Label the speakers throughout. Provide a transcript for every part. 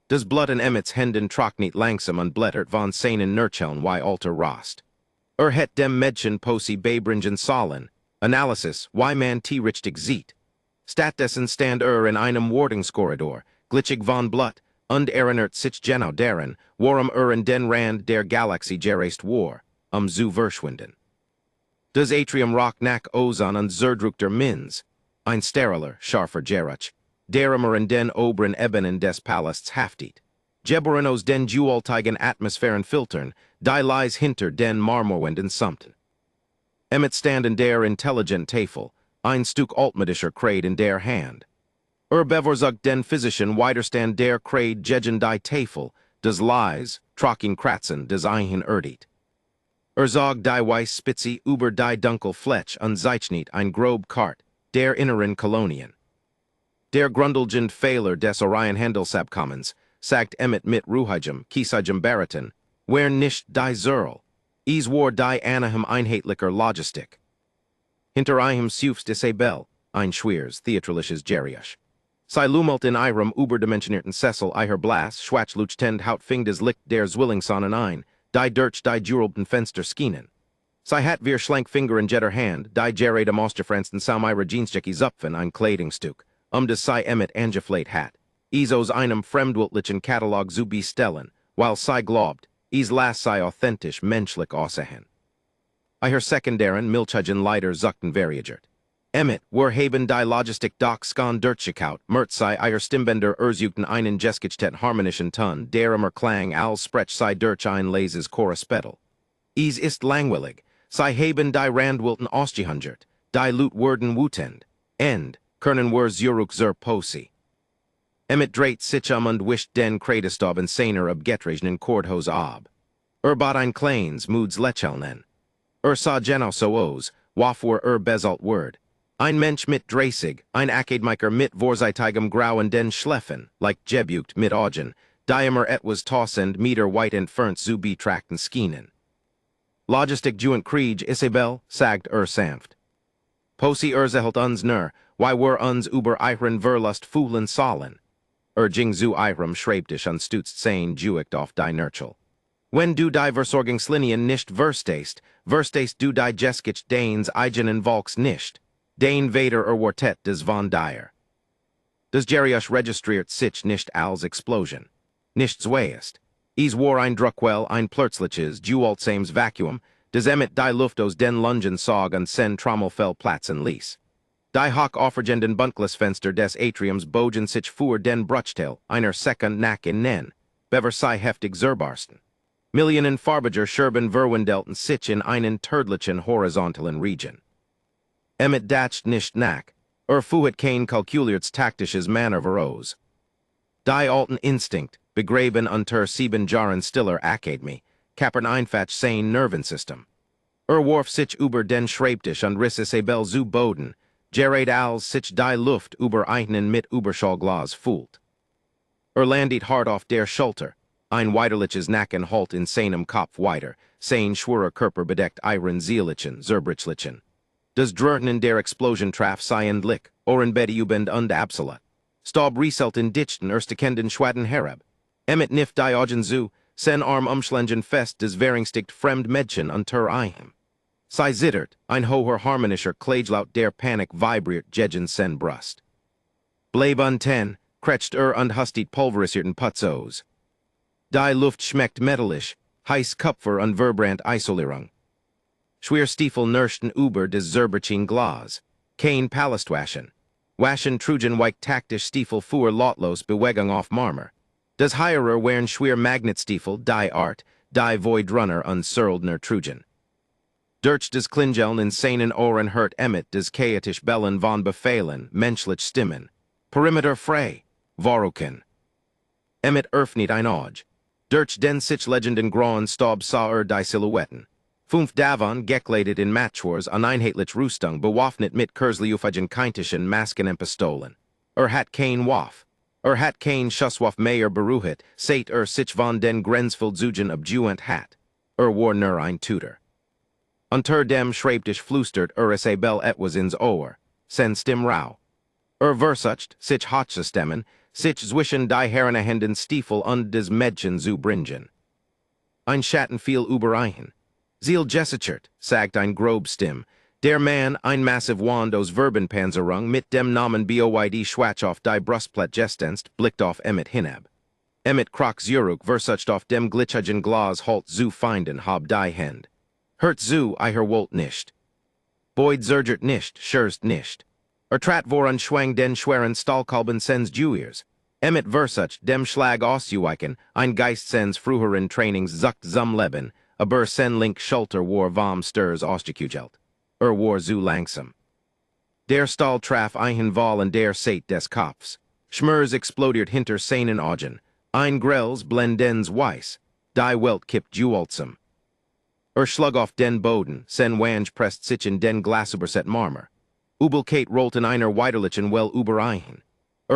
Speaker 1: Does blood and emmets henden trockniet langsam unblettert von seinen nurcheln why alter rost. Het dem medchen posi babringen sollen. Analysis, why man t-richtig ziet. Statdessen stand in einem Wartungskorridor, glitchig von Blut, und erinert sich genau daran, warum in den Rand der Galaxie gereist war, zu verschwinden. Das Atrium rock nach Ozon und Zerdruckter Mins, ein steriler, scharfer Geruch, derimer in den oberen Ebenen des Palasts haftet. Geboren aus den Jeweltigen Atmosphären filtern, die lies hinter den Marmorwänden sumpten. Emmet stand in der intelligent Tafel, ein Stück altmodischer Kraid in der Hand. Bevorzug den physician widerstand der Kraid gegen die Tafel, des lies, trocken kratzen des eichen erdit. Zog die weiss spitzi über die dunkel Fletch unzeichnet ein grob Kart, der inneren Kolonien. Der Grundlegend Fehler des Orion Handelsabkommens, sagt Emmet mit Ruhigem, Kiesigem Baraton, where nicht die Zerl, war die Anahem einheitlicher Logistik. Hinter einem Sufs des Abel, ein Schwiers, theatralisches Geriusch. Sei Lumult in Irem überdimensionierten Cecil Eiher Blas, Schwachluchtend Hautfing des Licht der Zwillingsonnen ein, die Dirch die Jurelben Fenster skinen. Sei hat wir Schlankfinger in jetter Hand, die Gerade am Osterfransten Sam Ira Jeansjackie Zupfen ein Kleidingstück, des sei Emmet angeflate hat. Isos einem fremdwiltlichen Katalog zu bestellen, while sei glaubt, last sei authentisch menschlich aussehen. Eiher sekundären milchigen Leider zuckten variagert. Emmet, haben die Logistik doch skon durchgekaut, sei eier Stimmbänder erzugten einen Jeskichtet harmonischen Ton, derimer Klang als sprech sei durch ein leises Choruspetal. Ist langwillig, sei haben die Randwilten ausgehungert, die Lutwerden wutend, end, können zurück zur Posi. Emmet dreit sich und wischt den Kradestob in seiner abgetragenen Kordhose ab. Bot ein kleins moods lechelnen. Sah genau so aus, wofür bezalt word. Ein Mensch mit Dreisig, ein Akademiker mit Vorzeitigem Grauen den Schleffen, like Jebucht mit Augen, diemer etwas tossend meter white entfernt zu betrachten skinen. Logistik juent Krieg Isabel, sagt sanft. Posi zehelt uns nur, why uns über ihren Verlust fuhlen sollen. Jing zu ihrem Schreibtisch unstützt sein Juicht auf die Nurchel. Wenn du die Versorgungslinien nicht verstehst du die Jeskich Danes eigenen Volks nicht. Dane Vader Quartet des Von Dyer. Das Geriusch registriert sich nicht als Explosion. Nicht zweiest. War ein Druckwell ein plötzliches Dualtsames Vakuum, des Emmet die Luft aus den Lungen sog und sen Trommelfell Platzen ließ. Die Hock offergenden Buntglasfenster des Atriums bogen sich für den Bruchtel, einer Sekund nach in nen, bever sei heftig zerbarsten. Millionen farbiger Scherben verwendelten sich in einen tödlichen horizontalen Region. Emmet dacht nicht nach, fuhet kein kalkulierts taktisches Manner voraus. Die alten Instinkt, begraben unter 7 Jahren stiller Akademie, kappern einfach sein Nervensystem. Warf sich über den Schreibtisch und riss Isabel zu Boden, gerät als sich die Luft über einen mit Überschallglas fühlt. Landit hart auf der Schulter, ein weiderliches Nacken halt in seinem Kopf weiter, sein schwerer Körper bedeckt ihren seelischen, zerbrichlichen. Das Dröhnen der Explosion traf sein Lick, Bedi ubend und absolut. Staub reselt in Dichten erstekenden Schwaden Herab. Emmet nif die Augen zu, sen Arm umschlengen fest des Währungsdicht fremd Mädchen unter einem. Sei zittert, ein hoher harmonischer Klagelaut der Panik vibriert gegen sen Brust. Bleib unten, kretcht und hustit pulverisierten Putzos. Die Luft schmeckt metallisch, heiß Kupfer und Verbrand Isolierung. Schwer Stiefel nürschten über des Zerberchin Glas. Kein Palastwaschen. Waschen trugen weich taktisch Stiefel fuhr lautlos Bewegung auf Marmer. Das Heirer wären schwer Magnetstiefel, die Art, die Voidrunner und Söldner trugen. Durch des Klingeln in seinen Ohren hört Emmet des chaotisch Bellen von Befehlen, menschlich Stimmen. Perimeter frei, Varuken. Emmet öffnet ein Auge. Durch den sich legenden grauen Staub sah die Silhouetten. 5 Davon gekleidet in Matchwars uneinheitlich Rüstung bewaffnet mit kurzliufigen keintischen Masken und Pistolen. Hat kein Waff. Hat kein Schusswaff mehr beruhet, seit sich von den Grenzfeldzugen abjuent hat. War nur ein Tutor. Unter dem Schreibtisch flüstert Isabel etwas ins Ohr, sen Stimm rau. Versucht, sich hochzustemmen, sich zwischen die Herrenhänden Stiefel und des Mädchen zu bringen. Ein Schatten fiel über ein. Ziel gesichert, sagt ein Grobstim. Der Mann, ein massive Wand aus Verbenpanzerung mit dem Namen Boyd Schwach auf die Brustplatte gestenst, blickt auf Emmett hinab. Emmett krok zurück versucht auf dem glitschigen Glas halt zu finden hab die Hand. Hört zu, I wolt nicht. Boyd zergert nicht, schürst nicht. Trat voran schwang den schweren Stahlkolben sens Juiers. Emmett versucht dem Schlag auszuweichen, ein Geist sens früheren Trainings zuckt zum Leben, aber sen link Schulter war vom Stirs ausgekugelt. War zu langsam. Der Stahl traf einen Wall und der Sate des Kopfs. Schmers explodiert hinter seinen Augen. Ein Grells blendens Weiss. Die Welt kippt Juoltsam. Schlug auf den Boden, sen Wange presst sich in den Glasüberset Marmer. Ubelkate rollt in einer Weiderlichen well über ein.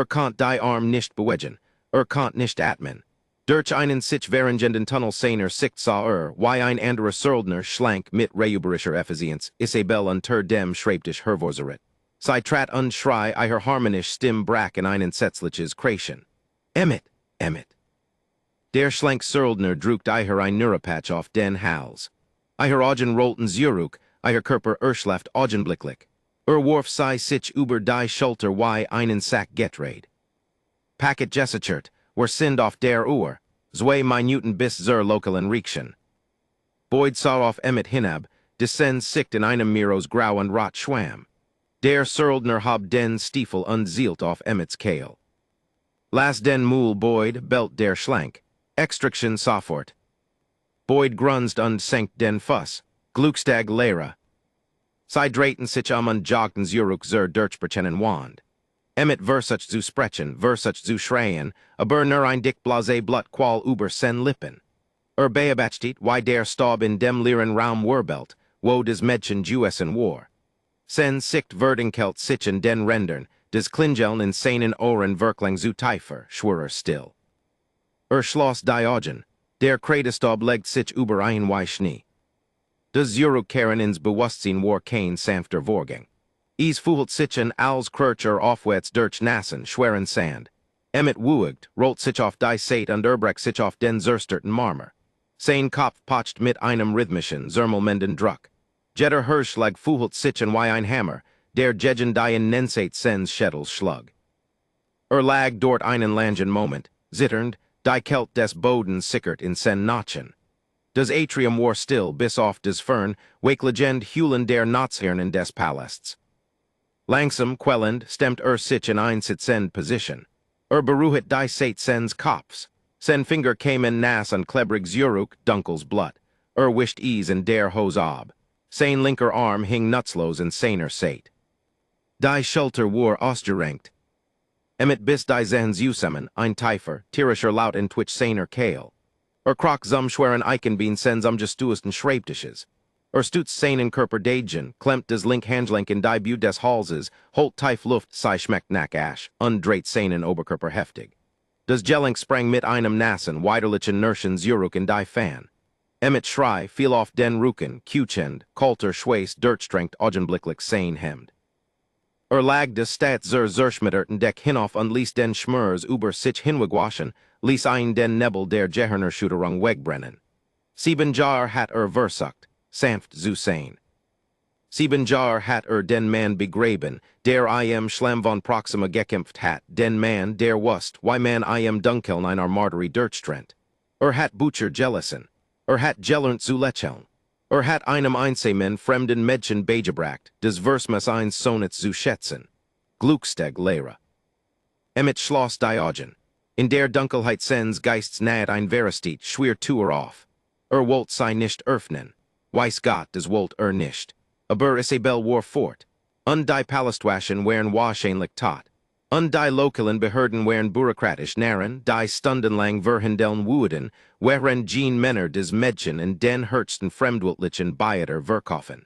Speaker 1: Konnt die Arm nicht bewegen. Konnt nicht atmen. Durch einen sich währenden Tunnel seiner Sicht sah wie ein anderer Söldner schlank mit reuberischer Effizienz Isabel unter dem Schreibtisch hervorzuret. Sie trat und schrei ihr harmonisch Stimm brach in einen setzliches Kreischen. Emmett, Emmett. Der schlank Söldner drückt ihr ein Neuropatch auf den Hals. Ihr Augen rollten zurück, ihr Körper schlaft augenblicklich. Warf sei sich über die Schulter wie einen Sack getrade. Packet gesichert, sind auf der Uhr, zwei Minuten bis zur lokalen Riekchen. Boyd sah auf Emmett hinab, descend sicht in einem Miros grau und rot schwamm. Der Söldner hab den Stiefel unzielt auf Emmett's Kehl. Las den Mul Boyd belt der Schlank, Extraction sofort. Boyd grunzt und senkt den Fuss, Glückstag Lehre. Sie drehten sich und joggten zurück zur Durchbrechen Wand. Emmett versucht zu sprechen, versucht zu schreien, aber nur ein dick blase Blut qual über sen Lippen. Beobachtet, wie der Staub in dem leeren Raum warbelt, wo des Mädchen Jewessen war. Sen sicht verdenkelt sich in den Rändern, des Klingeln in seinen Ohren wirklich zu tiefer, schwörer still. Schloss die Augen, der Kredestaub legt sich über ein wie Schnee. Das Zurückkehren ins Bewusstsein war kein sanfter Vorgang. Es fühlt sich in als Kircher aufwärts durch nassen, schweren Sand. Emmett wuegt, rollt sich auf die Sate und brecht sich auf den zerstörten Marmer. Sein Kopf pocht mit einem rhythmischen, zermelmenden Druck. Jeder Hirschlag fühlt sich in wie ein Hammer, der gegen die Nensate sens Schettels schlug. Lag dort einen langen Moment, zitternd, die Kälte des Bodens sickert in sen Notchen. Das Atrium war still, bis auf des Fern, wakelegend Hülen der Natzhirnen des Palasts. Langsam, quellend, stemmt sich in ein sitzend Position. Beruhet die Sate sens Kopfs. Sen Finger kämen nass und klebrig zurück, Dunkels Blut. Wischt ease in der Hose ab. Sein linker Arm hing nutzlos in seiner Sate. Die Schulter war ausgerenkt. Emmett bis die Sens zusammen, ein tiefer, tierischer Laut in Twitch seiner Kehl. Krok zum schweren Eichenbein sens gestuesten Schreibtisches. Stutzt seinen Körper dagen, klemmt des link Handgelenk in die Büt des Halses, holt tief Luft, sei schmeckt nach Asch, dreht seinen Oberkörper heftig. Das Gelenk sprang mit einem nassen, weiderlichen Nürschen zurück in die Fan. Emmett Schrei fiel auf den Rücken, Kuchend, kalter Schweiß durchstrengt augenblicklich sein Hemd. Lag des Stat zerschmitterten Deck hinauf und ließ den Schmurs über sich hinwegwaschen, ließ ein den Nebel der Gehernerschuterung wegbrennen. 7 Jahr hat versucht, sanft zu sein. 7 Jahr hat den Mann begraben, der im Schlamm von Proxima gekämpft hat, den Mann, der wusst, wie man im Dunkeln einer Martyrie durchstrennt. Hat Butcher gelassen. Hat gelernt zu lächeln. Hat einem einsamen fremden Mädchen beigebracht, des Versmes eins Sonnet zu schätzen. Glückstag Lehre. Emmett schloss die Augen. In der Dunkelheit sens Geists naht ein Verestit, schwer Tutor auf. Wollt sei nicht öffnen. Weiß Gott, des wollt nicht. Aber Isabel war fort. Die Palastwaschen wären wahrscheinlich tot. Die lokalen Behörden wären bürokratisch narren, die stundenlang verhandeln würden, wären Jean Männer des Mädchen in den höchsten fremdweltlichen Beiter verkaufen.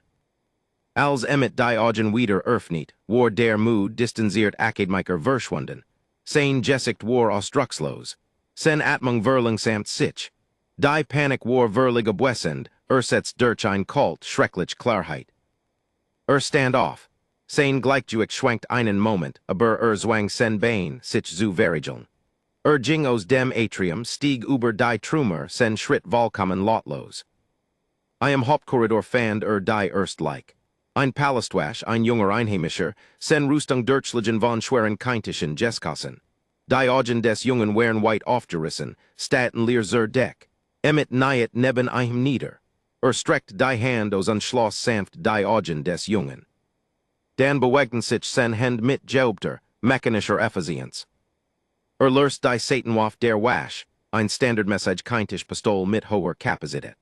Speaker 1: Als Emmett die Augen wieder öffnet, war der Mut distanziert akademiker verschwunden. Sein Gesicht war ausdruckslos. Sen Atmung verlangsamt sich. Die Panik war verlig abwesend, setzt durch ein kalt, schrecklich Klarheit. Stand auf. Sein gleichjuig schwankt einen Moment, aber zwang sen Bane, sich zu verigeln. Ging aus dem Atrium stieg über die Trümmer sen Schritt vollkommen lautlos. I am Hauptkorridor fand die Erstleich. Ein Palastwasch, ein junger Einheimischer, sen Rüstung Deutschlichen von schweren Keintischen Jeskassen. Die Augen des Jungen wären weit aufgerissen, staten leer zur Deck. Emmet nyet neben ihm nieder. Streckt die Hand aus und schloss sanft die Augen des Jungen. Dan bewegten sich sen Hand mit Jobter, mechanischer Effizienz. Löst die Satanwaff der Wasch, ein Standardmessage Keintisch Pistol mit hoher Kapazität.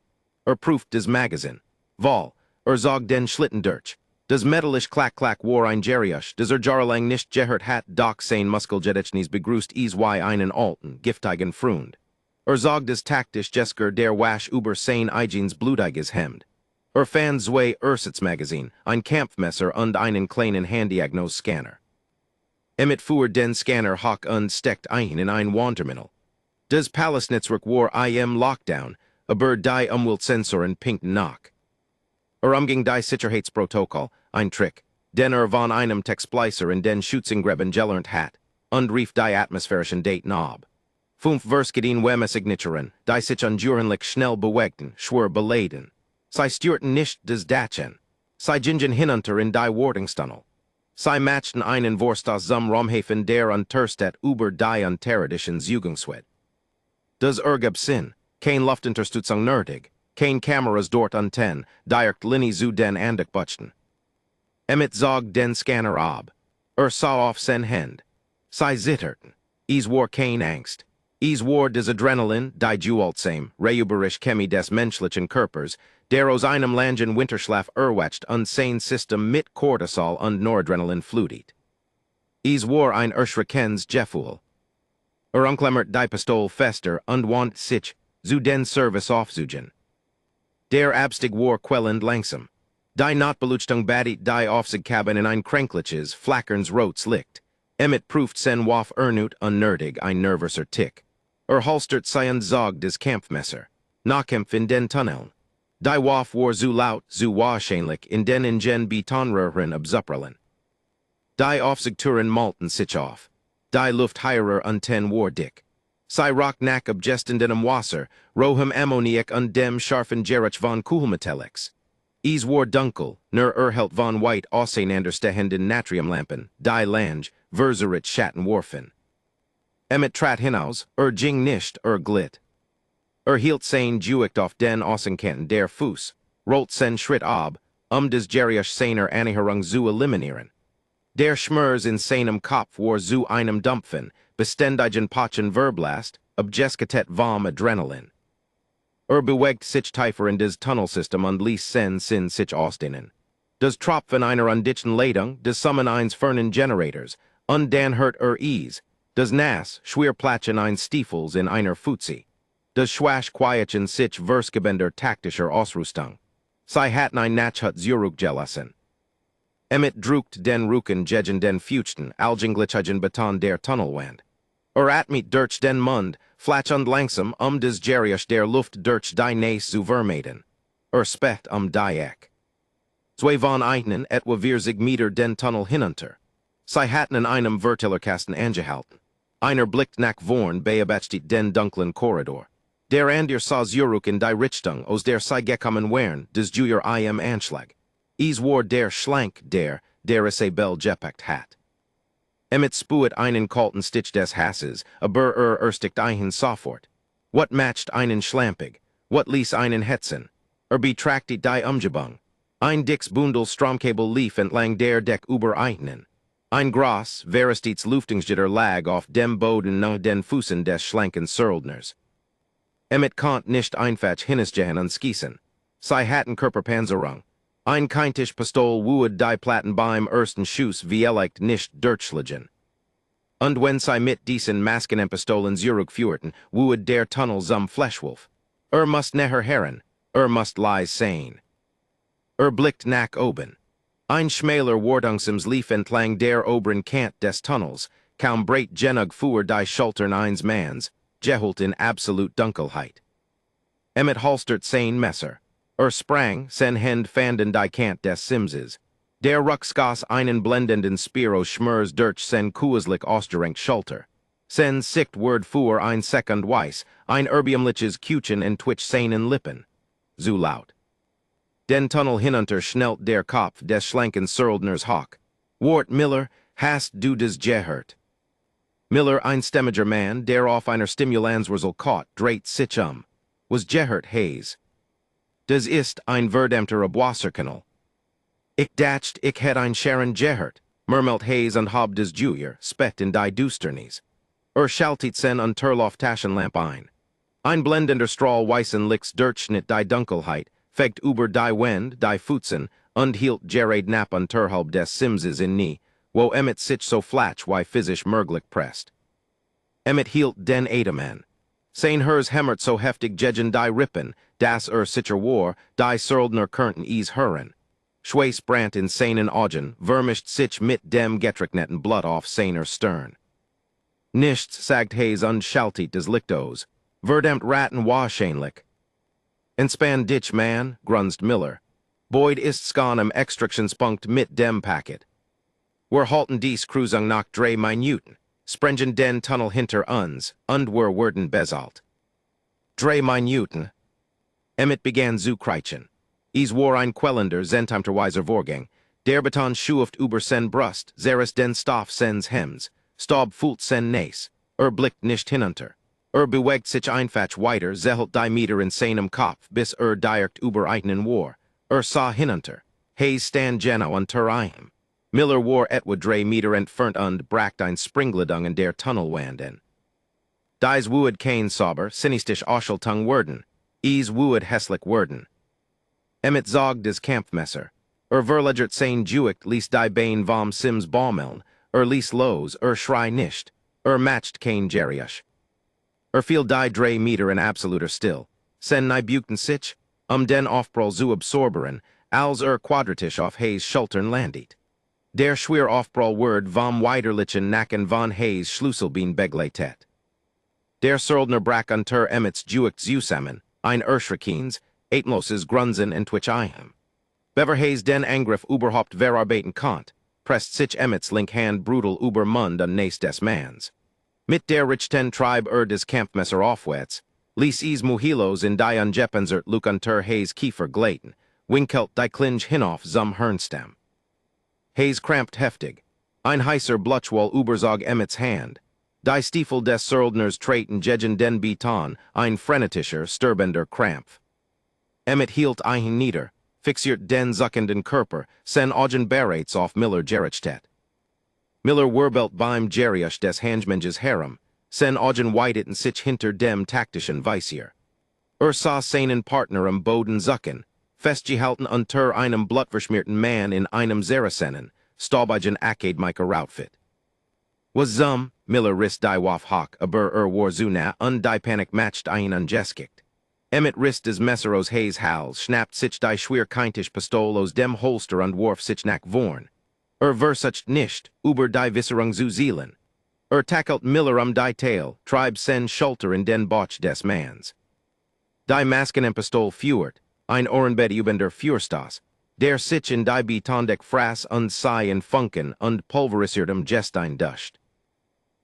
Speaker 1: Prüft des Magazin. Vol, zog den Schlittendurch. Des metallisch Klack-Klack war ein Geriusch, des Jarlang nicht gehört hat doch sein Muskeljedechnis begrüßt einen alten, giftigen Freund. Zog des taktisch Jesker der Wasch über sein Eigens blutiges Hemd. Fan zwei Magazin, ein Kampfmesser und einen kleinen Handdiagnos-Scanner. Fuhr den Scanner hock und steckt ein in ein Wandermittel. Des Palastnetzwerk war im Lockdown, aber die Umweltsensoren pinkten nach. Umging die Sicherheitsprotokoll, ein Trick, den von einem Textspleiser in den Schützengreben gelernt hat, und rief die atmosphärischen Daten ab. 5 Verskidin Wemme-Signaturen, die sich undurhenlich schnell bewegten, schwer beladen. Sie störten nicht des Datchen. Sie gingen hinunter in die Wartungstunnel. Sie matchten einen Vorstas zum Romhafen der Unterstadt über die unterirdischen Zugungsweg. Das ergab Sinn, kein Luftunterstützung nötig, kein Kameras dort unten, direkt Linie zu den Andakbuchten. Zog den Scanner ab. Sah auf sen Hand. Sie zitterten. War kein Angst. War des Adrenalin, die Jualtsam, reuberisch Chemie des menschlichen Körpers, der aus einem langen Winterschlaf erwacht und sein System mit Cortisol und Noradrenalin flutet. War ein erschreckens Gefühl. Umklemmert die Pistole fester und want sich zu den Service aufzugen. Der Abstieg war quellend langsam. Die Notbeleuchtung badit die Aufsichtcabin in ein kränkliches, flackerns rotes Licht. Prüft sen Waff unnötig ein nervöser Tick. Holstert sein Zog des Kampfmesser. Nahkämpf in den Tunneln. Die Waff war zu laut, zu wahrscheinlich in den Ingen Betonröhren abzuprallen. Die Aufsichtüren malten sich auf. Die Luftheirer unten war dick. Sie rock nack abgesten dem Wasser, rohem Ammoniak und dem scharfen Geruch von Kuhlmetallics. War dunkel, nur erhält von white auseinanderstehenden Natriumlampen, die Lange, verserit Schatten warfen. Trat hinaus, ging nicht, glitt. Hielt sein Juicht auf den Außenkanten der Fuß, rollt sen Schritt ab, des Geriusch seiner Annäherung zu eliminieren. Der Schmerz in seinem Kopf war zu einem dumpfen, beständigen Pachen Verblast, abgesketet vom Adrenalin. Bewegt sich tiefer in des Tunnelsystem und ließ sen sich ausdehnen. Das Tropfen einer undichten Leitung, des Summen eines fernen Generators, und dann hört ease, das Nass, Schwerplatschen ein Stiefels in einer Fuzzi. Das Schwasch quietchen sich Versgebender taktischer Ausrüstung. Sie hatten ein Nachhut zurückgelassen. Druckt den Rücken gegen den Fuchten, algenglitschigen Beton der Tunnelwand. Atmit durch den Mund, flach und langsam des Geriusch der Luft durch die Nase zu vermeiden. Spät die Eck. Zwei von einen etwa 40 Meter den Tunnel hinunter. Sie hatten in einem Vertillerkasten angehalten. Einer blickt nach vorn beobachtet den dunklen Korridor. Der andere sah zurück in die Richtung, aus der sie gekommen wären, des Juer im Anschlag. War der schlank der Isabel gepackt hat. Spuet einen kalten Stitch des Hasses, aber erstickt einen sofort. What matcht einen schlampig, what ließ einen hetzen. Betrachtet die Umgebung. Ein dicks Bundel Stromkabel lief entlang der Deck über einen. Ein gross, verestets Lüftungsgitter lag auf dem Boden nach den Füßen des schlanken Söldners. Konnt nicht einfach hinnesgehen und schießen. Sie hatten Körperpanzerung. Ein Keintisch Pistol wued die Platten beim ersten Schuss vielleicht nicht durchschlagen. Und wenn sie mit diesen Maskenpistolen zurückführten, wued der Tunnel zum Fleischwolf. Must neher herren, must leise sein. Blickt nach oben. Ein schmäler Wartungsims lief entlang der oberen Kant des Tunnels, kaum breit genug fuhr die Schultern eines Manns, gehüllt in absolut Dunkelheit. Holstert sein Messer. Sprang, sen Hand fanden die Kant des Simses. Der Ruckskas einen blendenden Spiro Schmers durch sen kueslich Osterrenk Schulter. Sen sicht word für ein Sekund Weiss, ein Erbiumliches Kuchen en Twitch seinen Lippen. Zu laut. Den Tunnel hinunter schnellt der Kopf des schlanken Söldners Hawk. Wart Miller, hast du des gehört? Miller ein stemmiger man, der auf einer Stimulanswurzel caught, dreit sich was gehört Hayes. Das ist ein verdammter Abwasserkanal. Ich dacht, ich hätt ein Sharon gehört, murmelt Hayes und hab des Junior, spett in die Dusternis. Schaltet sen Turlof Taschenlamp ein blendender Strahl weißen Licks Durchschnitt die Dunkelheit, fegt über die Wend, die Futzen, und hielt Gerard Knapp Turhalb des Simses in nie, wo Emmet sich so flatsch wie physisch möglich presst. Emmet hielt den Edeman. Sein hers hämmert so heftig gegen die Rippen, das sicher war, die Söldner könnten hören. Schweiß brandt in seinen Augen, vermischt sich mit dem getrockneten Blut auf seiner Stirn. Nichts sagt Hayes unschaltet des Lichtos, verdammt Ratten wahrscheinlich. Entspan dich, man, grunzt Miller. Boyd ist skan am Extractionspunkt mit dem Paket. Wir halten dies Cruisung nach 3 Minuten, sprengen den Tunnel hinter uns, und wir werden besalt. 3 Minuten. Emmet begann zu kreichen. War ein quellender, zentimterweiser Vorgang, der Beton schuft über sen Brust, zeres den Stoff sens Hems, Staub fühlt sen Näs, blickt nicht hinunter. Bewegt sich einfach weiter, zählt die Meter in seinem Kopf, bis direkt über einen war. Sah hinunter. Hayes stand genau unter ihm. Miller war etwa 3 Meter entfernt und brackt ein Springledung in der Tunnelwand in. Dies wued kein sauber, sinistisch Oscheltung werden. Wued hässlich werden. Emmet zog des Kampfmesser. Verlegert sein Juicht ließ die Bein vom Sims baumeln, ließ los, schrei nicht, matcht kein Geriusch. Fiel die 3 Meter in absoluter still. Sen nie bukten sich, den Aufprall zu absorberen, als quadratisch auf Hayes Schultern landet. Der schwer Aufprall word vom weiderlichen Nacken von Hayes Schlüsselbein begleitet. Der Söldner brack unter Emmets Juicht zusammen, ein Erschreckens, Atemloses Grunzen und Twitch-Ehem. Bever Hayes den Angriff überhaupt verarbeiten konnt, presst sich Emmets link Hand brutal über Mund und Näs des Mans. Mit der Richten Tribe des Kampfmesser aufwärts, ließ Muhilos in die Unjepensert Luke unter Hayes Kiefer gleiten, winkelt die Klinge hinauf zum Hirnstem. Hayes krampft heftig, ein heißer Blutschwall überzog Emmets Hand. Die Stiefel des Söldners treten gegen den Beton, ein frenetischer, stirbender Krampf. Emmet hielt ein nieder, fixiert den zuckenden Körper, sen Augen bereits auf Miller gerichtet. Miller wirbelt beim Geriusch des Handmenges Harem, sen Augen weiteten sich hinter dem taktischen Weissier. Sah seinen Partner am Boden zucken, festgehalten unter einem blutverschmierten Mann in einem Saracenen, staubigen Academiker Outfit. Was Miller riss die Waff Hawk, aber war zuna und die Panik matcht ein ungeskikt. Emmet riss des Messeros Hayes Hals, schnappt sich die schwer keintisch Pistol aus dem Holster und warf sich nach vorn. Versucht nicht, über die Visserung zu zielen. Tackelt Miller die Tail, trieb sen Schulter in den Bauch des Mans. Die Masken en Pistol fuhrt, ein Ohrenbett über der Fürstass, der sich in die Betondeck fraß und sei in Funken und pulverisiertem Gestein duscht.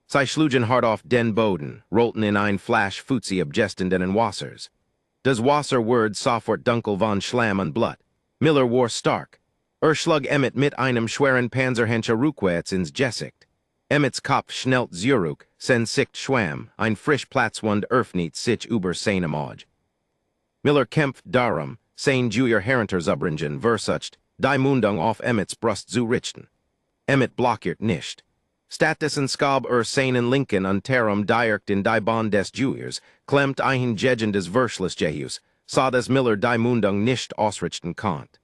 Speaker 1: Sie schlugen hart auf den Boden, rollten in ein Flash Fuzzi abgestenden Wassers. Das Wasser word sofort dunkel von Schlamm und Blut. Miller war stark. Schlug Emmet mit einem schweren Panzerhänscher rückwärts ins Gesicht. Emmets Kopf schnellt zurück, sen sicht schwamm, ein frisch Platzwund öffnet sich über seinem Auge. Miller kämpft darum, sein Junior Herrenterzubringen versucht, die Mundung auf Emmets Brust zu richten. Emmet blockiert nicht. Stattdessen skab seinen linken Unterarm direkt in die Bond des Juniors, klemmt ein gegen des Verschluss Jehus, sah dass Miller die Mundung nicht ausrichten konnt.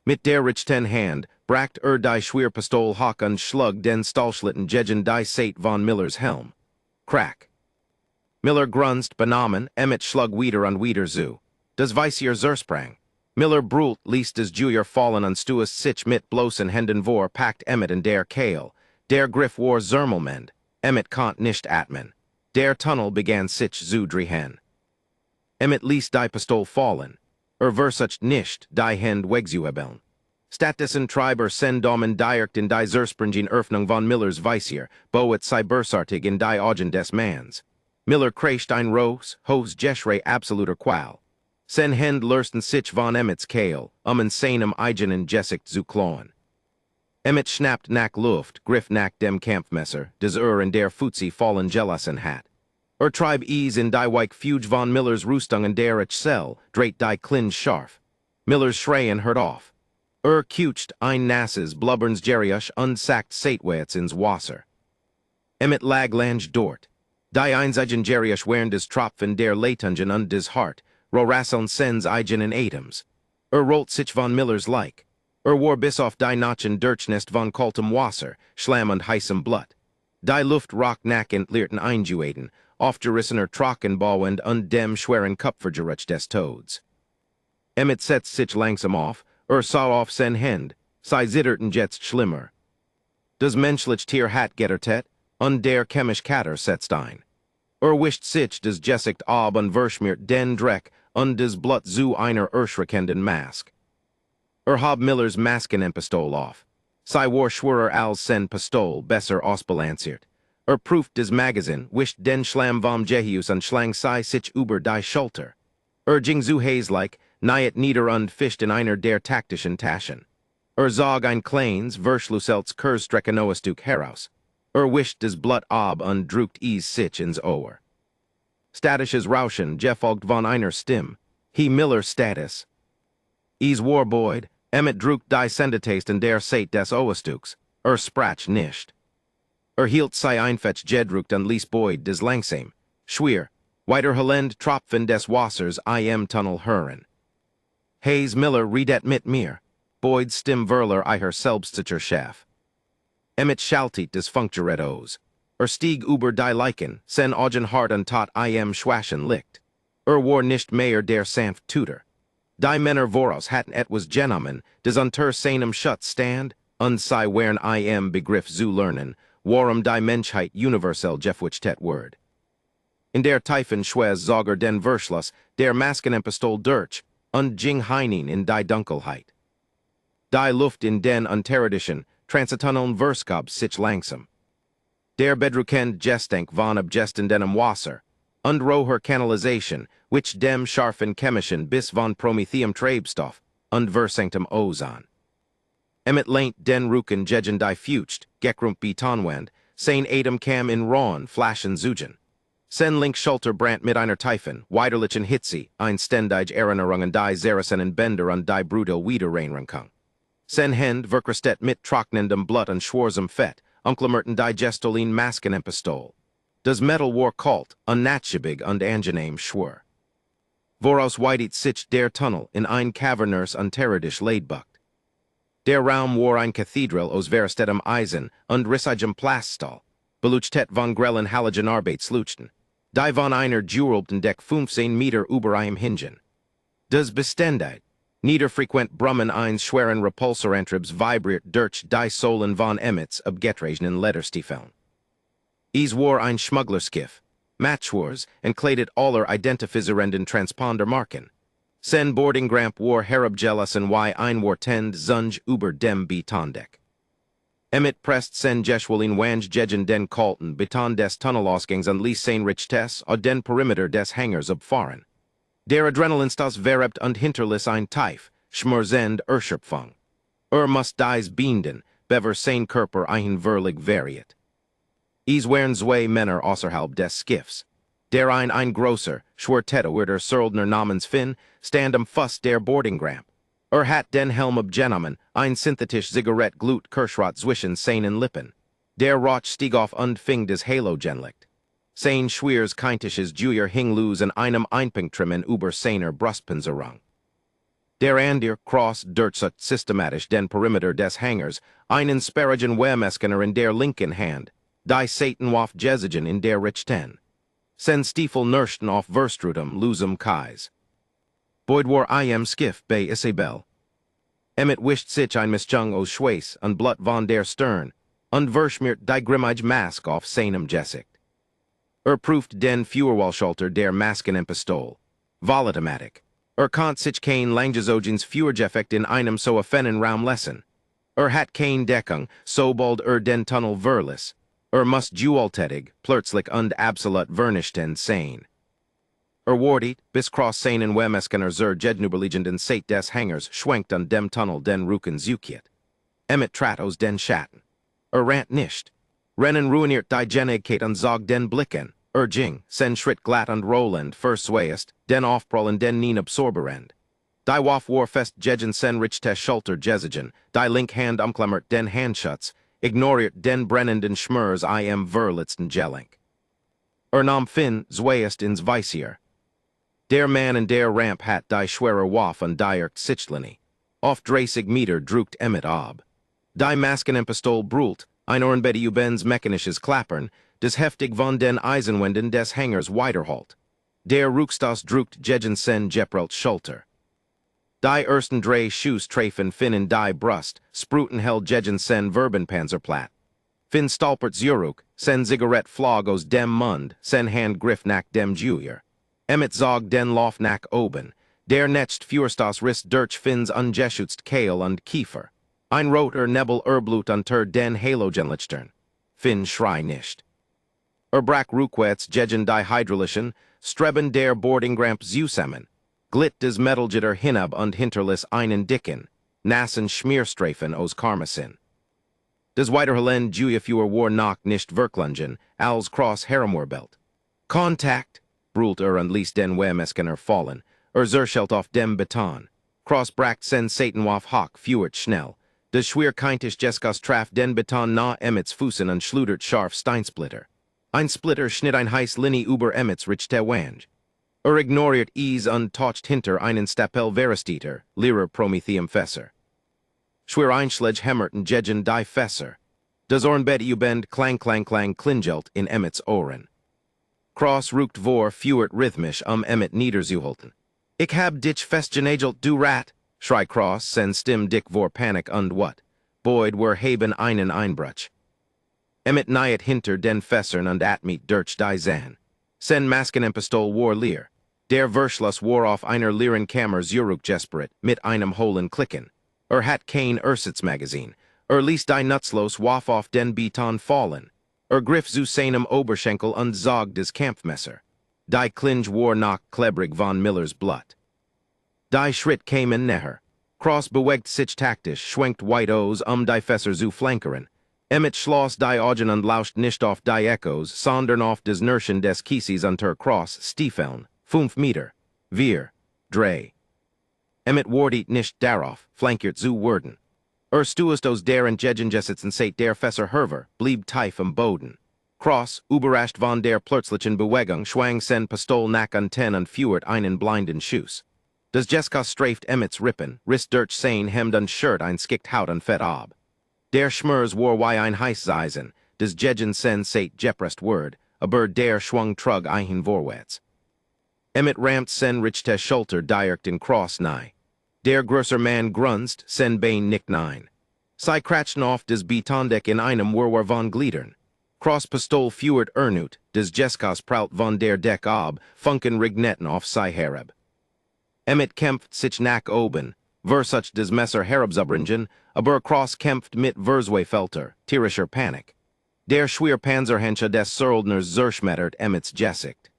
Speaker 1: Mit der rechten Hand brackt die Schwerpistol Hawk und schlug den Stahlschlitten gegen die Seite von Millers Helm. Crack. Miller grunzt benommen, Emmet schlug wieder und wieder zu. Das Weissier zersprang. Miller brult ließ des Junior fallen und stues sich mit bloßen Händen vor, packt Emmet in der Kehl. Der Griff war zermelmend. Emmet konnt nicht atmen. Der Tunnel begann sich zu drehen. Emmet ließ die Pistol fallen. Versucht nicht, die Hand wegzuhebeln. Statisen Triber sen Domen Direkt in die Zerspringen Erfnung von Millers Weisier, Boet Cybersartig in die Augen des Mans. Miller kreischt ein Rose, Hos Jeschre absoluter Qual. Sen Hend Lursten sich von Emmets Kale, Seinem Eigenen Jessikt zu Kloen. Emmet schnappt nach Luft, Griff nach dem Kampfmesser, des in der Futzi fallen Gelassen hat. Tribe ease in die Weik Fuge von Millers Rüstungen der Zell, dreit die Klin scharf. Millers Schreien hört auf. Kucht ein nasses blubberns Geriusch unsackt Satwets ins Wasser. Emmet lag lange dort. Die einzigen Geriusch während des Tropfen der Leitungen und des Hart, Rorasseln sens eigenen Atoms. Rollt sich von Millers like. War bis auf die Nachen Dirtschnest von kaltem Wasser, Schlamm und heißem Blut. Die Luft rock nach entleerten Einjuaden, aufgerissener Trockenbauend und dem schweren Kupfergerutsch des Toads. Emmet setzt sich langsam auf, sah auf sen Hend, sei zitterten jetzt schlimmer. Das menschlich Tier hat gettertet, und der chemisch Kater setzt ein. Wischt sich des Jessikt ab und verschmiert den Dreck und des Blut zu einer erschreckenden Mask. Hab Millers Maskenpistol auf. Sei war schwörer als sen Pistol besser ausbalanciert. Prüft des Magazin, wischt den Schlamm vom Jehius und schlang sei sich über die Schulter. Ging zu like, niet nieder und fischt in einer der taktischen Taschen. Zog ein kleines, verschlusselts Kurzstreckenoestück heraus. Wischt des Blut ab und drückt sich ins Ohr. Statisches Rauschen gefolgt von einer Stimme. Miller Status. Warboyd, Emmet drückt die Sendetaste in der Sate des Oestücks. Sprach nicht. Hielt sei einfach gedrückt und ließ Boyd des langsam, schwer, weiter Helend Tropfen des Wassers Tunnel hören. Miller redet mit mir, Boyd Stimme Verler her selbstsicher Chef. Emmet schaltet des Funkgerätos. Stieg über die Leichen, sen Augen hart und tot schwachen Licht. War nicht mehr der sanft Tutor. Die Männer voraus hatten etwas genommen, des unter seinem Schutz stand, sei wären Begriff zu lernen, warum die Menschheit universell gefwichtet word. In der tiefen Schwez sogar den Verschluss, der Maskenpistol durch, und ging hinein in die Dunkelheit. Die Luft in den unterirdischen, Transitunneln Verskab sich langsam. Der bedrückend Gestank von abgestendenem Wasser, und roher Kanalisation, which dem scharfen chemischen bis von Prometheum Treibstoff, und versanctum Ozon. Emmet lehnt den Rücken gegen die Fucht, Gekrump Betonwand, sein Atem kam in Rauen flaschen Zugen. Sen link Schulter brand mit einer tiefen, weiderlichen Hitze, ein ständig Erinnerungen die Zeressenen Bänder und die brutal Wiedereinrinkung. Sen Hend verkrestet mit trocknendem Blut und schwarzem Fett, unklemmerten Digestolin Maskenpistol. Das Metal war kalt, unnatschibig und angenehm schwer. Voraus weitet sich der Tunnel in ein Caverners unterirdisch Leidbucht. Der Raum war ein Kathedral aus verestetem Eisen und rissigem Plaststahl, beluchtet von grellen Halogenarbeit sluchten. Die von einer Jurelten Deck 15 Meter über einem Hingen. Das Beständigkeit, niederfrequent Brummen eins schweren Repulsorantribs vibriert durch die Sohlen von Emmets abgetregenen Lederstiefeln. War ein Schmugglerskiff, Matchwars, entkleidet aller identifizierenden Transpondermarken. Sen Boardinggramp war herabgelassen wie ein Wartend Zunge über dem Betondeck. Emmet presst sen Jeschwolin Wange gegen den kalten Beton des Tunnelausgangs und ließ sein Richtess au den Perimeter des Hangars abfahren. Der Adrenalinstoß verebt und hinterließ ein Tief, schmurzend Erschöpfung. Must dies binden, bever sein Körper ein verlig variet. Wären zwei Männer außerhalb des Skiffs. Der ein grosser, schwertätowerter Söldner namens Finn, stand am Fuss der Boardinggramp. Hat den Helm abgenommen, ein synthetisch Zigarett glut Kirschrot zwischen seinen Lippen. Der Rauch stieg auf und fing des Halogenlicht. Sein schweres keintisches Juyer hing loose in einem Einpunktrimmen über seiner Brustpanzerung. Der Andir cross durchsut systematisch den Perimeter des Hangars, einen sparrigen Wehmeskener in der linken Hand, die Satan auf Jesigen in der Richten. Sen Stiefel nurschten auf Verstrudum lusum Kais. Boyd war Skiff bei Isabel. Emmet wischt sich ein Mischung aus Schweiß und Blut von der Stern, und verschmiert die grimmige Mask auf seinem Gesicht. Prüft den Führerwallschalter der Maskenpistol. Volatomatic. Kant sich kein Langgezogens Führgeffekt in einem so offenen Raum lassen. Hat kein Deckung, so bald den Tunnel verlis. Must dualtätig, plötzlich und absolut vernichten sein. Wartet, bis cross seinen Wemeskener zur Jednuberliegenden Seit des Hangers schwenkt an dem Tunnel den Ruken Zukiet. Tratos den Schatten. Rant nicht. Rennen ruiniert die Genigkeit und zog den Blicken. Jing, sen Schritt glatt und rollend, verswayest, den aufprallen den nien absorberend. Die Waff warfest jegen sen richte Schulter jesigen, die link hand umklammert den Handschutz, ignoriert den brennenden Schmurs I am verlitzten Gelink. Nam fin, zwayest ins Weisier. Der Mann in der Ramp hat die schwere Waff und direkt Sichlini. Auf 30 Meter druckt ab. Die Maskenpistol brult, ein Ohrenbette ubens mechanisches Klappern, des heftig von den Eisenwänden des Hangers weiterholt. Der Ruckstas druckt jegen sen Jeprelt Schulter. Die ersten drei Schuss treffen Finnen die Brust, spruten hell jegen sen Verbenpanzerplatt. Finn stolpert Zuruk, sen Zigarette Flog aus dem Mund, sen Hand griff nach dem Juier. Zog den Lauf nach oben, der next Fürstas Rist durch Finns ungeschützt Kehl und Kiefer. Ein roter Nebel Blut unter den Halogenlichtern. Finn schrei nicht. Brack Rukwets jegen die Hydralischen, streben der Boardingramp zusammen. Glit des Metalgitter hinab und hinterlis einen dicken, nassen Schmierstreifen aus Karmasin. Des Weiterhelen Juiafuer war noch nicht Verklungen, als Cross Herrenmorbelt. Kontakt, brult und ließ den Wemeskener fallen, zerschelt auf dem Beton. Cross brackt sen Satanwaff hock fuert schnell. Des schwer keintisch Jeskas traf den Beton na Fußen und schludert scharf Steinsplitter. Ein Splitter schnitt ein heiß Linie über richte Wange. Ignoriert und toucht hinter einen Stapel Veristiter, Lehrer Prometheum Fesser. Schwer Einschledge hämmerten jegen die Fesser. Das Ohrenbett ubend klang klingelt in Ohren. Cross rukt vor fuert rhythmisch niederzuhalten. Ich hab dich festgenagelt, du Rat, schrei Cross, sen stim dick vor Panik und what. Boyd were haben einen Einbrutsch. Nyet hinter den Fessern und atmit durch die Zahn. Sen Maskenpistol war leer. Der Verschluss war auf einer leeren Kammer zurückgesperrt mit einem hohlen Klicken. Hat kein Magazin. Ließ die Nutzlos waff auf den Beton fallen. Griff zu seinem Oberschenkel und zog des Kampfmesser. Die Klinge war noch klebrig von Millers Blut. Die Schritt kämen näher. Cross bewegt sich taktisch, schwenkt weit aus die Fässer zu flankeren. Schloss die Augen und lauscht nicht auf die Echos, sondern auf des Nirschen des Kieses unter Cross Stiefeln, 5 Meter, 4, 3. Wartet nicht darauf, flankiert zu werden. Stuest aus deren Jegenjesitzen seit der Fässer Herver, blieb tief am Boden. Cross, überrascht von der plötzlichen Bewegung, schwang sen Pistol nach unten und fuert einen blinden Schuss. Das Jeskas streift Rippen, Rist durch sein Hemd und Shirt ein skickt Haut und Fett ab. Der Schmurs war wie ein Heißeisen, des jegen sen seit Jeprest word, aber der schwung trug ein vorwärts. Rammt sen richte Schulter direkt in Cross nahe. Der größer Mann grunzt, sen Bein nickt nein. Sie kratschen auf des Betondeck in einem Wirrwarr von Gliedern. Cross Pistol fuert Ernut, des Jeskas praut von der Deck ab, funken Rignetten auf sei Herab. Kämpft sich nach oben, versucht des Messer herabzubringen, aber Cross kämpft mit Verzweifelter, tierischer Panik. Der schwer Panzerhenscher des Söldners zerschmettert Gesicht.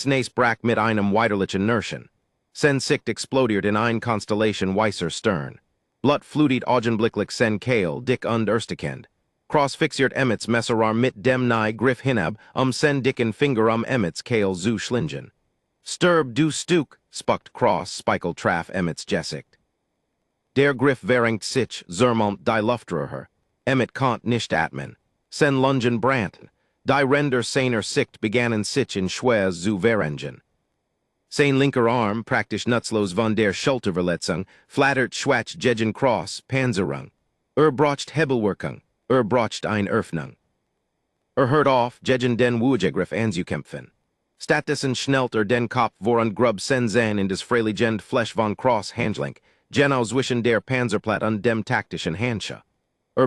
Speaker 1: Näs brack mit einem widerlichen Nirschen. Sen Sicht explodiert in ein Konstellation weißer Stern. Blut flutet augenblicklich sen Kehl, dick und erstekend. Cross fixiert Messerarm mit dem nahe Griff hinab, sen dicken Finger Kehl zu schlingen. Sturb du Stuk, spuckt Cross, Speichel traf Gesicht. Der Griff verringt sich, zermalmt die Luftröhre. Kant nicht atmen. Sen lungen branten. Die Ränder seiner Sicht begannen sich in Schwes zu verringen. Sein linker Arm, praktisch nutzlos von der Schulterverletzung, flattert schwach gegen Cross, Panzerung. Brocht Hebelwirkung, brocht ein Öffnung. Hört auf, gegen den Wujegriff anzukämpfen. Stattdessen schnellt den Kopf voran grub Senzan in des freiligend Fleisch von Cross Handlink, genau zwischen der Panzerplatte und dem taktischen Handschuh.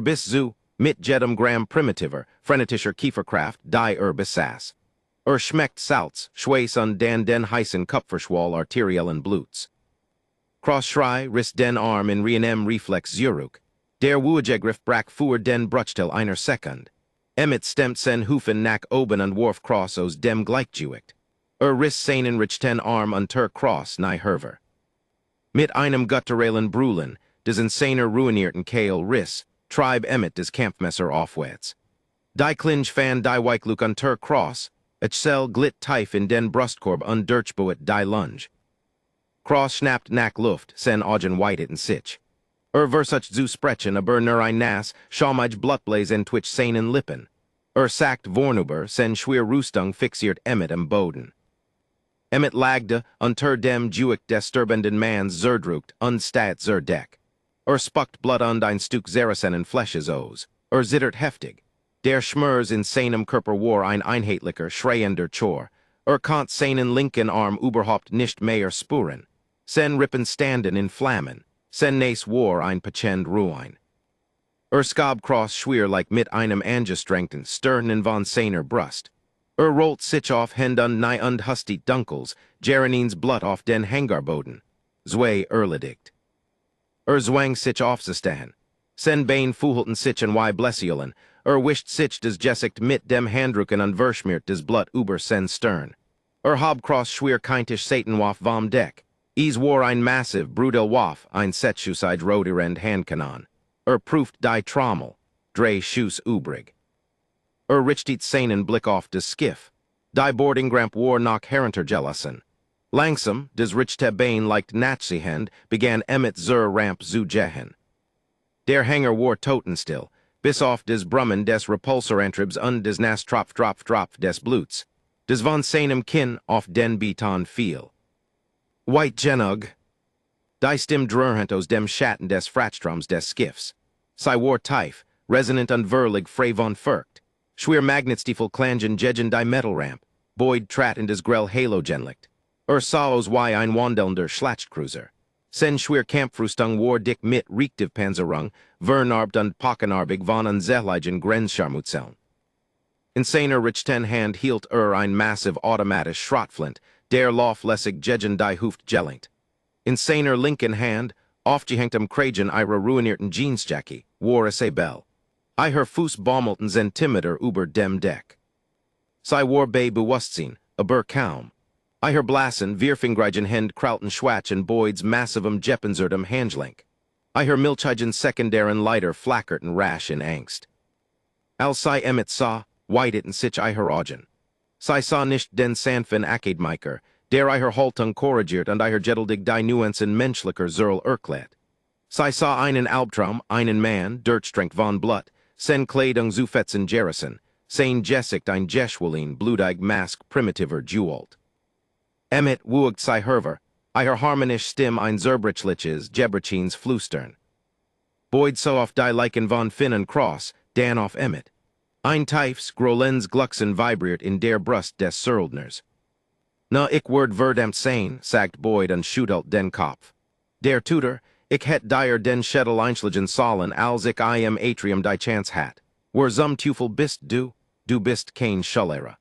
Speaker 1: Bis zu, mit jedem Gramm primitiver, frenetischer Kieferkraft, die besaß. Schmeckt Salz, Schweiß und den heißen Kupferschwall arteriellen Bluts. Cross-Schrei, Riss den Arm in Reinem Reflex Zurück. Der Wuegegriff brack für den Bruchtel einer Sekund. Emmet stemmt sen Hufen nach oben und warf Cross aus dem Gleichgewicht. Riss seinen Richten Arm unter Cross nahe Herver. Mit einem gutturalen Brüllen, des insaner ruinierten Kehl Riss, trieb Emmet des Kampfmesser aufwärts. Die Klinge fan die Weikluk unter Cross, Echsel glitt tief in den Brustkorb und Durchboet die Lunge. Cross schnapped nach Luft, sen Augen whitet and sich. Versucht zu sprechen, aber nur ein Nas, Schaumage Blutblaze en Twitch seinen Lippen. Sagt Vornuber, sen schwer Rüstung fixiert Emmet am Boden. Emmet lagde unter dem Juick des sterbenden Manns zerdruckt und stat zur Deck. Spuckt Blut und ein Stück Zeressenen Flesches aus. Zittert heftig. Der Schmers in seinem Körper war ein einheitlicher, schreiender Chor. Konnt seinen linken Arm überhaupt nicht mehr spüren. Sen Rippen standen in Flammen. Sen Nace war ein Pachend Ruin. Skab Cross schwer like mit einem angestrengten, stern von seiner Brust. Rollt sich auf Hände und Knie und hustigt Dunkels, Jerenins Blut auf den Hangarboden. Zwei erledigt. Zwang sich aufzustehen. Sen Bein fuhlten sich en y blessielen, wischt sich des Gesicht mit dem Handrücken und verschmiert des Blut über sen Stern. Hob Cross schwer keintisch Satanwaff vom Deck. War ein massiv, brudel Waff, ein Setschuside rodirend Handkanon. Prüft die Trommel, drei Schuss übrig. Richtet seinen Blick auf des Skiff. Die Boardingramp war nach Heruntergelassen. Langsam, des Richte Bein leicht Nazi-Hand, begann Emmet zur Ramp zu gehen. Der Hanger war totenstill, bis auf des Brummen des Repulsorantribs und des Nas Tropf des Bluts. Des von seinem Kinn auf den Beton fiel. White Genug. Die Stimme dröhnte aus dem Schatten des Fratstroms des Skiffs. Sie war tief, resonant und würlig frei von Furcht. Schwer Magnetstiefel klangen gegen die Metalramp. Boyd trat in des grell Halogenlicht. Sah aus wie ein wandelnder Schlachtcruiser. Sen schwer Kampfrüstung war dick mit Panzerung, vernarbt und pockenarbig von unzähligen Grenzscharmutzeln. In seiner rechten Hand hielt ein massiv automatisch Schrottflint, der lauflässig gegen die Hüft gelenkt. In seiner linken Hand, aufgehängt am Kragen ihrer ruinierten Jeansjacke, war es a Bell. Ihr Fuß baumelten Zentimeter über dem Deck. Sie war bei Bewusstsein, aber kaum. Ihr blassen, vierfingrigen Hand krauten Schwatch in Boyd's massivem Jeppenzertem Handgelenk. Ihr milchigen sekundären Leiter flackerten rasch in Angst. Als sie Emmet sah, whiteten sich ihr Augen. Sie sah nicht den sanften Akademiker, der ihr Haltung korrigiert und ihr geduldig die Nuancen menschlicher Zerl erklärt. Sie sah einen Albtraum, einen Mann, Dirtstrengt von Blut, sen Kleidung zu fetzen Jerissen, sein Gesicht ein Jeschwelin, blutig Mask primitiver Jewelt. Emmet wugt sie Herver, ihr harmonisch Stimme ein Zerbrichliches, Jebrichins Flüstern. Boyd so auf die Leichen von Finn und Cross, dan auf Emmet. Ein tiefs, grolens Glucksen vibriert in der Brust des Söldners. Na, ich verdammt sein, sagt Boyd und schüttelt den Kopf. Der Tutor, ich het dir den Schädel einschlagen sollen, als ich im Atrium die Chance hat. Zum Teufel bist du bist kein Schallera.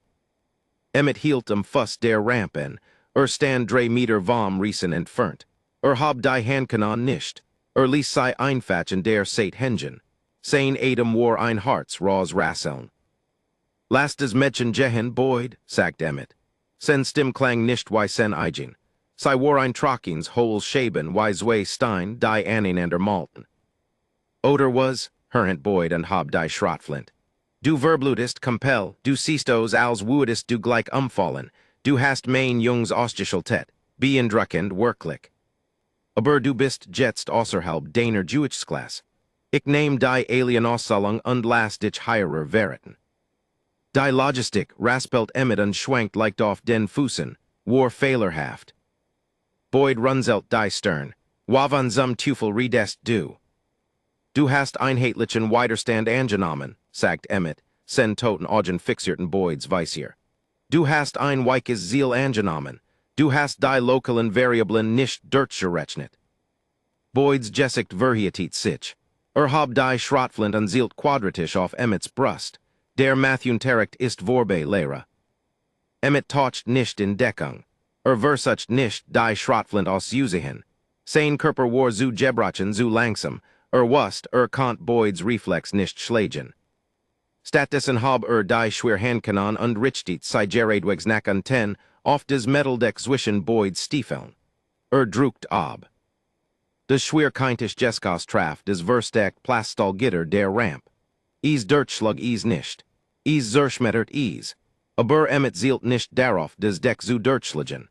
Speaker 1: Emmet hielt Fuss der Ramp in, stand 3 Meter vom Riesen entfernt. Hab die Handkanon nicht. Ließ sei einfatchen der Seit Hengen. Sein Adam war ein Harz raus Rasseln. Lass des Mädchen gehen, Boyd, sagt Emmet. Sen Stimmklang nicht wie sen eigen. Sei war ein Trockins, hol Scheben, wie zwei Stein, die aneinander malten. Oder was, hörnt Boyd und hab die Schrottflint. Du verblutest, compel, du siehst os als wuedest du gleich umfallen, du hast mein Jungs ausgeschaltet, beeindruckend wirklich. Aber du bist jetzt außerhalb deiner Jewichsklasse. Ich nehm die Alien-Auszahlung und lass dich heirer verraten. Die Logistik raspelt Emmet und schwankt leicht auf den Füßen, war fehlerhaft. Boyd runzelt die Stern, wavan zum Teufel redest du? Du hast einheitlichen Widerstand angenommen, sagt Emmet, sen toten Augen fixierten Boyds Weisier. Du hast ein weiches Ziel angenommen, du hast die lokalen Variablen nicht durchgerechnet. Boyds Gesicht verhietet sich. Hab die Schrottflint und zielt quadratisch auf Emmets Brust. Der Mathunterricht ist vorbei Lehrer. Emmet taucht nicht in Deckung. Versucht nicht die Schrottflint auszuziehen. Sein Körper war zu gebrochen zu langsam. Wust konnte Boyd's Reflex nicht schlagen. Stattdessen hab die Schwerhandkanon und Richtet sei Geradwegs Nack an 10 auf des Metaldeck zwischen Boyd's Stiefeln. Druckt ab. Des Schwerkeintisch Jeskas Traff des Versteck Plastal Gitter der Ramp. Dirtschlug nicht. Zerschmettert aber Emmet zielt nicht darauf des Deck zu Dirtschlagen.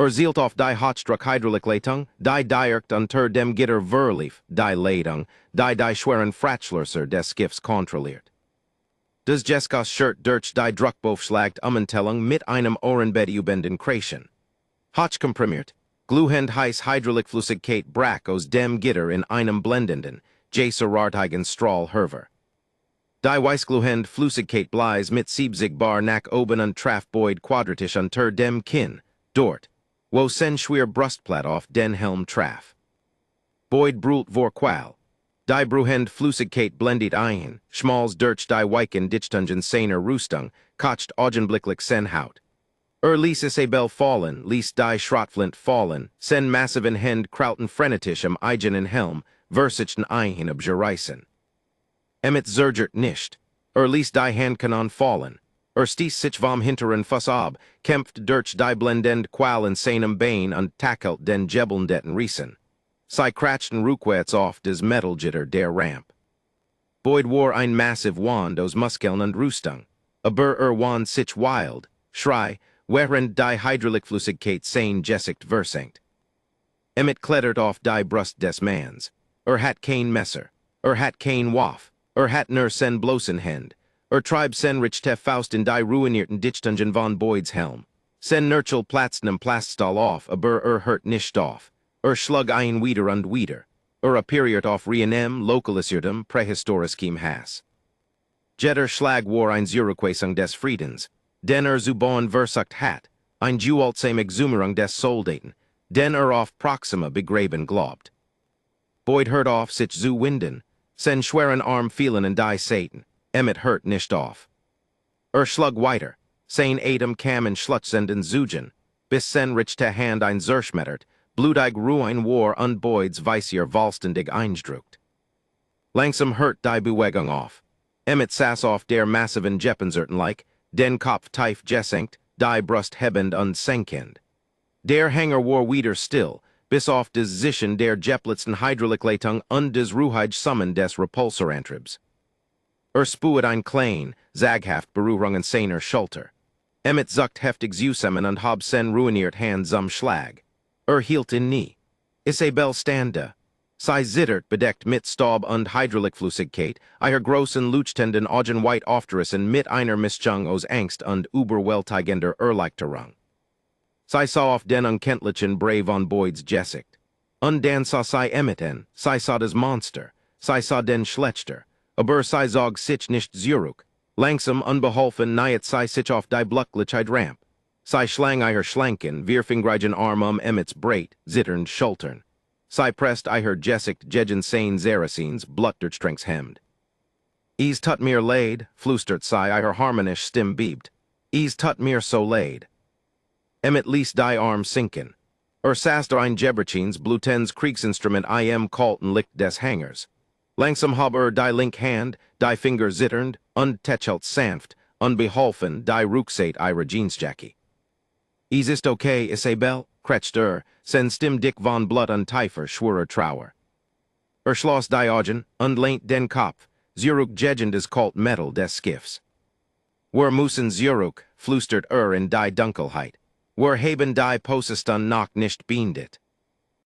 Speaker 1: Zielt auf die Hotstruck Hydraulikleitung, die direkt unter dem Gitter verlief, die Leitung, die schweren Fratschlöser des Skiffs kontrolliert. Des Jeskas Shirt durch die Druckbofschlagt Ummentellung mit einem Ohrenbett ubenden Kreischen. Hotch komprimiert, gluhend heiß Hydraulikflüssigkeit brack aus dem Gitter in einem blendenden, Jaserartigen Strahl Herver. Die Weissgluhend Flüssigkeit bleis mit Siebzigbar nach oben und Traff Boyd quadratisch unter dem Kinn, dort, wo sen schwer Brustplatt auf den Helm Traff. Boyd brult vor Qual. Die Bruhend Flüssigkeit blendet ein, schmals durch die Weichen Dichtungen seiner Rüstung, kocht augenblicklich sen Haut. Ließ Isabel fallen, ließ die Schrottflint fallen, sen massiven Hend krauten frenetisch am eigenen Helm, versichten ein abgereißen. Emmet zergert nicht. Ließ die Handkanon fallen. Stieß sich vom hinteren Fuss ab, kämpft durch die blendend Qual in seinem Bein und tackelt den Jebelndetten Riesen. Sie kratschten rückwärts auf des Metalgitter der Ramp. Boyd war ein massiv Wand aus Muskeln und Rüstung. Aber Wand sich wild, schrei, während die Hydraulikflüssigkeit sein Gesicht versenkt. Emmet klettert auf die Brust des Manns. Hat kein Messer. Hat kein Waff. Hat nur sen bloßen Hand. Trieb sen richte Faust in die ruinierten Dichtungen von Boyd's Helm. Sen nurchel platznem Plaststall auf, aber hört nicht auf. Schlug ein wieder und wieder. Appariert auf reinem, lokalisiertem, prähistoriskem Hass. Jetter Schlag war ein Zurückweisung des Friedens. Den Zubauen versucht hat, ein Gewaltsame Exumerung des Soldaten, den auf Proxima begraben glaubt. Boyd hört auf sich zu winden, sen schweren Arm fielen in die Satan. Emmet hört nicht auf. Schlug weiter, sein Atem kam in Schlutzenden Zugen, bis sen richte Hand ein Zerschmettert, blutig Ruin war und Boyd's Weissier Walstendig eindruckt. Langsam hört die Bewegung auf. Emmet saß auf der massiven Jeppenzerten like, den Kopf tief gesenkt, die Brust hebend und senkend. Der Hänger war wieder still, bis auf des Zischen der Jepplitzen Hydraulikleitung und des Ruhige Summen des Repulsorantriebs. Spuet ein klein, zaghaft Berührungen seiner Schulter. Emmet zuckt heftig zusammen und hab sen ruiniert Hand zum Schlag. Hielt ihn nie. Isabel stande. Sie zittert bedeckt mit Staub und Hydraulikflüssigkeit, großen Leuchtenden Augen weit aufgerissen mit einer Mischung aus Angst und überwältigender Erleichterung. Sie sah auf den unkenntlichen Brave von Boyd's Gesicht. Und dann sah sie Emmet an, sie sah das Monster, sie sah den Schlechter, aber sie zog sich nicht zurück. Langsam unbeholfen nahet sie sich auf die Blucklichkeit Ramp. Sie schlang schlanken, vierfingrigen Arm Emmet's breit, zitternd Schultern. Sie presst Gesicht gegen sein Saracens Blutdurchsträngs Hemd. Tut mir leid, flüstert sie harmonisch Stimme biebt. Tut mir so leid. Emmet ließ die Arm sinken. Saßt ein Jeberchins Blutens Kriegsinstrument kalten Licht des Hangers. Langsam hab die link Hand, die Finger zitternd, und tätschelt sanft, unbeholfen die Rucksaat Jeansjackie. Ist okay, Isabel? Kretzt sen Stimm dick von Blut und tiefer, schwurer Trauer. Schloss die Augen, und lehnt den Kopf, zurück gegen des kalt Metal des Skiffs. Müssen zurück, flüstert in die Dunkelheit. Haben die Posestan noch nicht beendet.